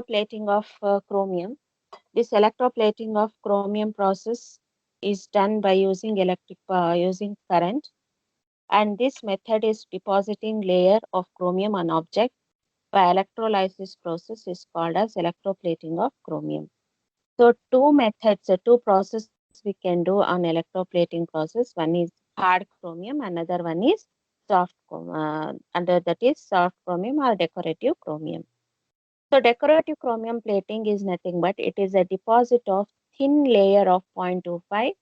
electroplating of chromium. This electroplating of chromium process is done by using using current, and this method is depositing layer of chromium on object by electrolysis process is called as electroplating of chromium. So two methods, two processes we can do on electroplating process. One is hard chromium, another one is soft under that is soft chromium or decorative chromium. So decorative chromium plating is nothing but it is a deposit of thin layer of 0.25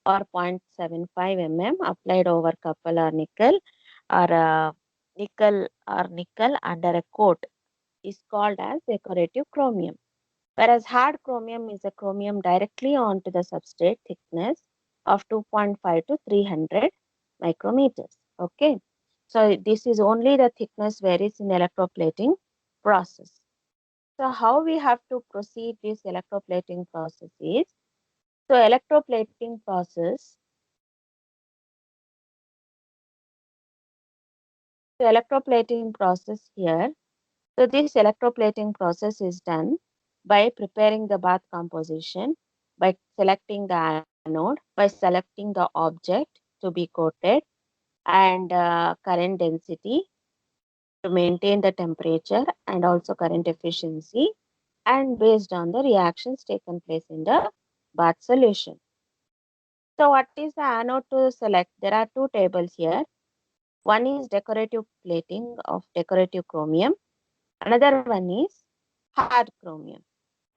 or 0.75 mm applied over copper or nickel under a coat is called as decorative chromium. Whereas hard chromium is a chromium directly onto the substrate thickness of 2.5 to 300 micrometers. Okay. So this is only the thickness varies in electroplating process. So how we have to proceed this electroplating process is, so electroplating process, here. So this electroplating process is done by preparing the bath composition, by selecting the anode, by selecting the object to be coated, and current density to maintain the temperature and also current efficiency, and based on the reactions taken place in the bath solution. So what is the anode to select? There are two tables here. One is decorative plating of decorative chromium. Another one is hard chromium.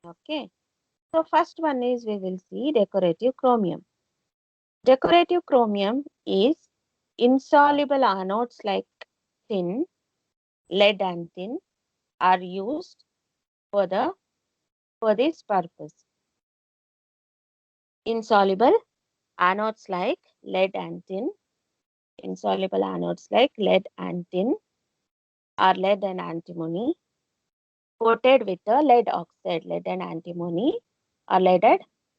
Okay. So first one is we will see decorative chromium. Decorative chromium is insoluble anodes like tin, lead and tin are used for this purpose. Insoluble anodes like lead and tin, insoluble anodes like lead and tin or lead and antimony coated with the lead oxide, lead and antimony are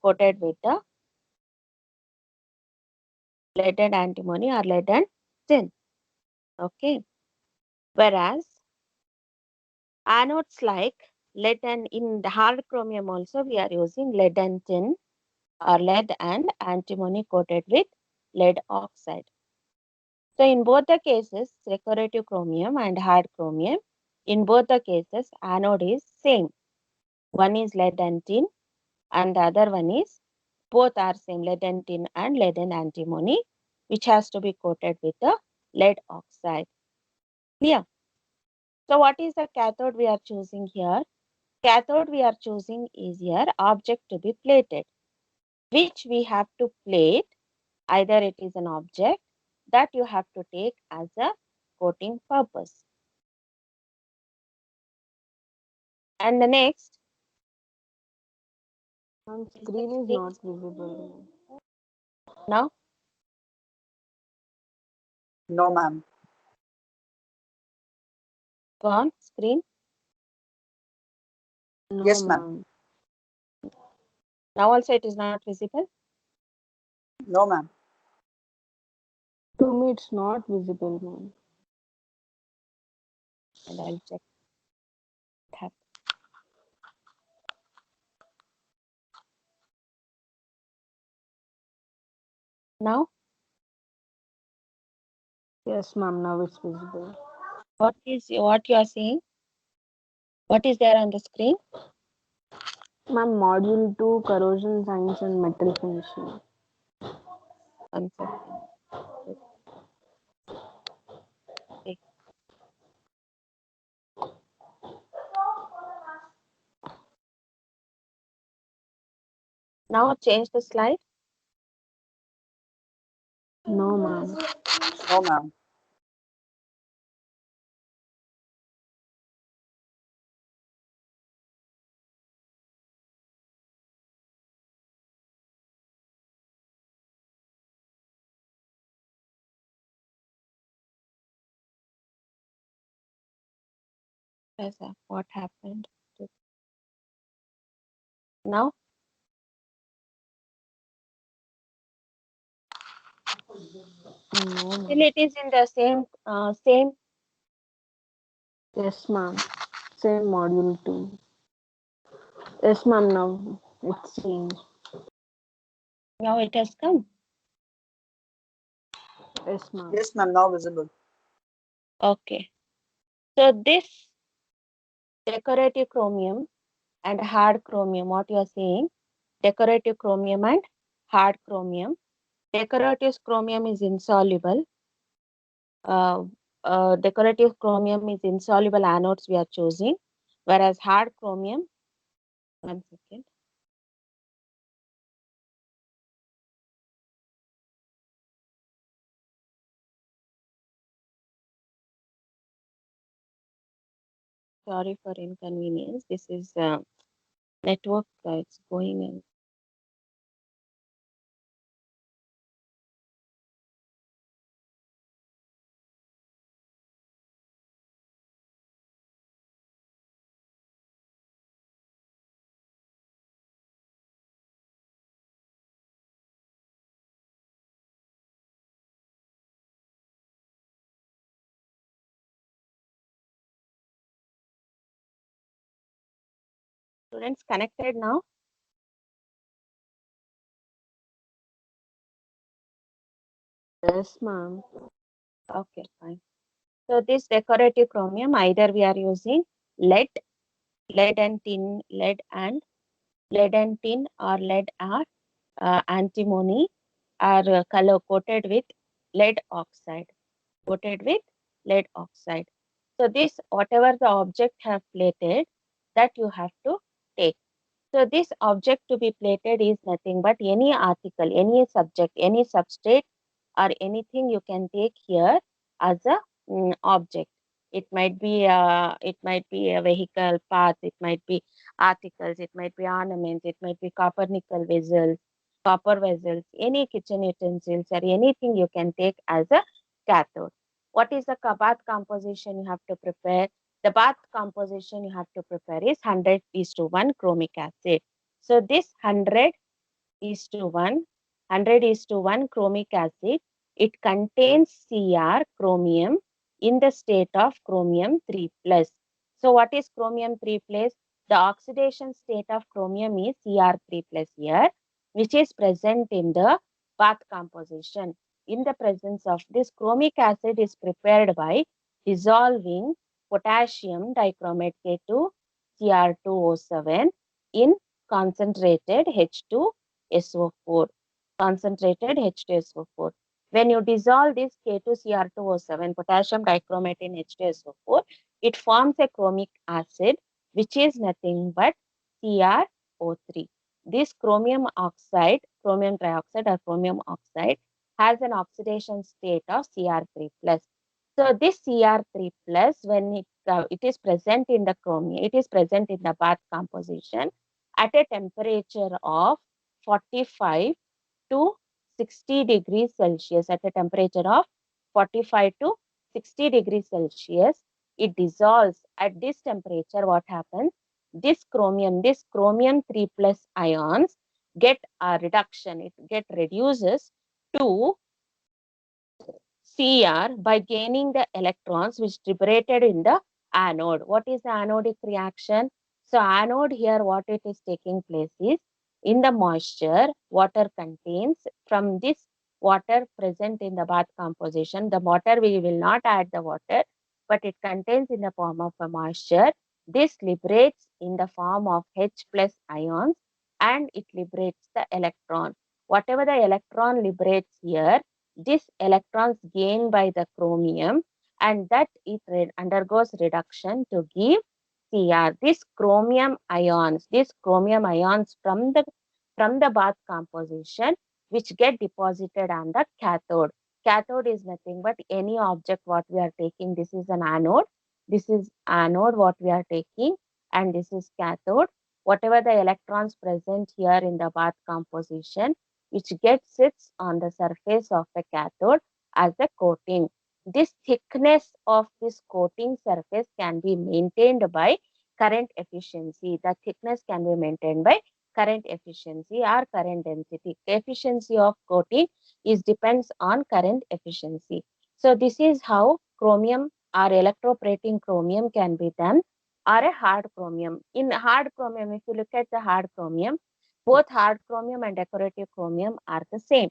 coated with the lead and antimony or lead and tin. Okay. Whereas anodes like lead and in the hard chromium also we are using lead and tin or lead and antimony coated with lead oxide. So in both the cases, decorative chromium and hard chromium, in both the cases anode is same. One is lead and tin and the other one is both are same, lead and tin and lead and antimony, which has to be coated with the lead oxide. Clear? So what is the cathode we are choosing here? Cathode we are choosing is here object to be plated, which we have to plate. Either it is an object that you have to take as a coating purpose. And the next. Screen is not visible. Now? No, ma'am. Go on screen. No, Yes, ma'am. ma'am. Now also it is not visible. No, ma'am. To me, it's not visible, ma'am. And I'll check what happened. Now? Yes, ma'am. Now it's visible. What you are seeing? What is there on the screen? Ma'am, module 2, corrosion science and metal finishing. 1 second. Okay. Now change the slide. No, ma'am. No, ma'am. What happened? Now? No, Still ma'am. it is in the same. Yes, ma'am. Same module 2. Yes, ma'am. Now it's changed. Now it has come. Yes, ma'am. Yes, ma'am. Now visible. Okay. So this decorative chromium and hard chromium, what you are saying, decorative chromium and hard chromium. Decorative chromium is insoluble. Uh, Decorative chromium is insoluble anodes we are choosing, whereas hard chromium, one second. Sorry for inconvenience. This is network, it's going in. Students connected now? Yes, ma'am. Okay, fine. So this decorative chromium, either we are using lead, lead and tin, lead and tin or lead or antimony are color coated with lead oxide, coated with lead oxide. So this, whatever the object have plated, that you have to take. So this object to be plated is nothing but any article, any subject, any substrate or anything you can take here as a object. It might be a vehicle path, it might be articles, it might be ornaments, it might be copper nickel vessels, copper vessels, any kitchen utensils or anything you can take as a cathode. What is the bath composition you have to prepare? The bath composition you have to prepare is 100 is to 1 chromic acid. So this is to 1, 100 is to 1 chromic acid. It contains Cr chromium in the state of chromium 3 plus. So what is chromium 3 plus? The oxidation state of chromium is Cr3 plus here, which is present in the bath composition. In the presence of this, chromic acid is prepared by dissolving potassium dichromate K2Cr2O7 in concentrated H2SO4. Concentrated H2SO4. When you dissolve this K2Cr2O7 potassium dichromate in H2SO4, it forms a chromic acid, which is nothing but CrO3. This chromium oxide, chromium trioxide or chromium oxide, has an oxidation state of Cr3 plus. So this Cr3 plus, when it is present in the chromium, it is present in the bath composition at a temperature of 45 to 60 degrees Celsius. At a temperature of 45 to 60 degrees Celsius, it dissolves. At this temperature, what happens? This chromium 3 plus ions get a reduction. It get reduces to Cr by gaining the electrons which liberated in the anode. What is the anodic reaction? So anode here, what it is taking place is, in the moisture, water contains, from this water present in the bath composition, the water, we will not add the water, but it contains in the form of a moisture. This liberates in the form of H plus ions and it liberates the electron. Whatever the electron liberates here, this electrons gained by the chromium, and that it undergoes reduction to give Cr. These chromium ions from the bath composition, which get deposited on the cathode. Cathode is nothing but any object what we are taking. This is an anode. This is anode what we are taking, and this is cathode. Whatever the electrons present here in the bath composition, which gets sits on the surface of the cathode as a coating. This thickness of this coating surface can be maintained by current efficiency. The thickness can be maintained by current efficiency or current density. Efficiency of coating is depends on current efficiency. So this is how chromium or electroplating chromium can be done. or a hard chromium. In hard chromium, if you look at the hard chromium, both hard chromium and decorative chromium are the same.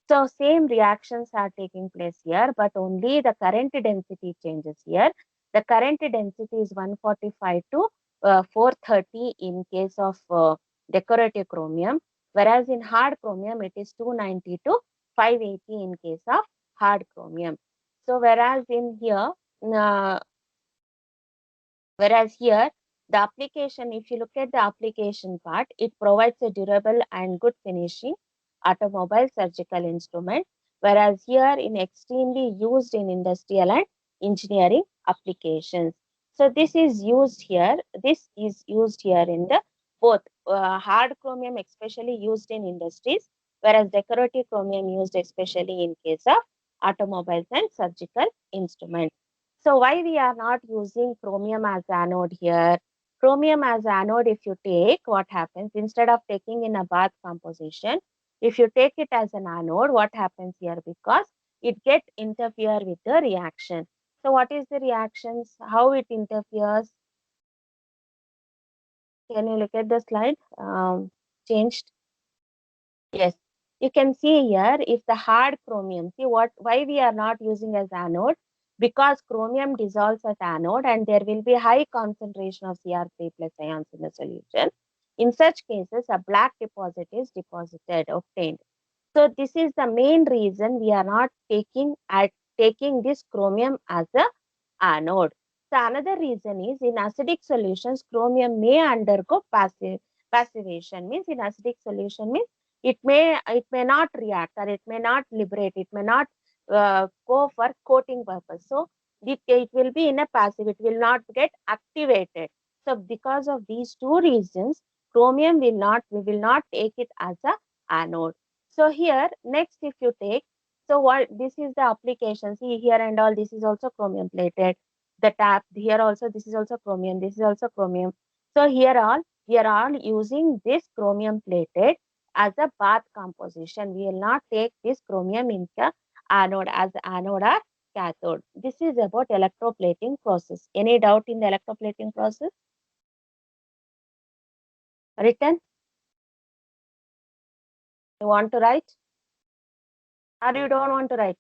So same reactions are taking place here, but only the current density changes here. The current density is 145 to 430 in case of decorative chromium, whereas in hard chromium it is 290 to 580 in case of hard chromium. So uh, whereas here the application, if you look at the application part, it provides a durable and good finishing automobile surgical instrument, whereas here in extremely used in industrial and engineering applications. So this is used here in the both hard chromium especially used in industries, whereas decorative chromium used especially in case of automobiles and surgical instruments. So why we are not using chromium as anode here? Chromium as anode, if you take, what happens instead of taking in a bath composition, if you take it as an anode, what happens here? Because it get interfere with the reaction. So what is the reactions? How it interferes? Can you look at the slide? Changed. Yes, you can see here if the hard chromium, see what why we are not using as anode, because chromium dissolves at anode and there will be high concentration of Cr3 plus ions in the solution. In such cases, a black deposit is obtained. So this is the main reason we are not taking this chromium as a anode. So another reason is in acidic solutions, chromium may undergo passivation. Means in acidic solution means it may not react or it may not liberate. It may not go for coating purpose. So it will be in a passive. It will not get activated. So because of these two reasons, chromium will not we will not take it as a anode. So here next if you take, so what this is the application, see here and all this is also chromium plated, the tap here also this is also chromium, this is also chromium. So here all we are all using this chromium plated as a bath composition. We will not take this chromium in the anode as anode or cathode. This is about electroplating process. Any doubt in the electroplating process? Written? You want to write or you don't want to write?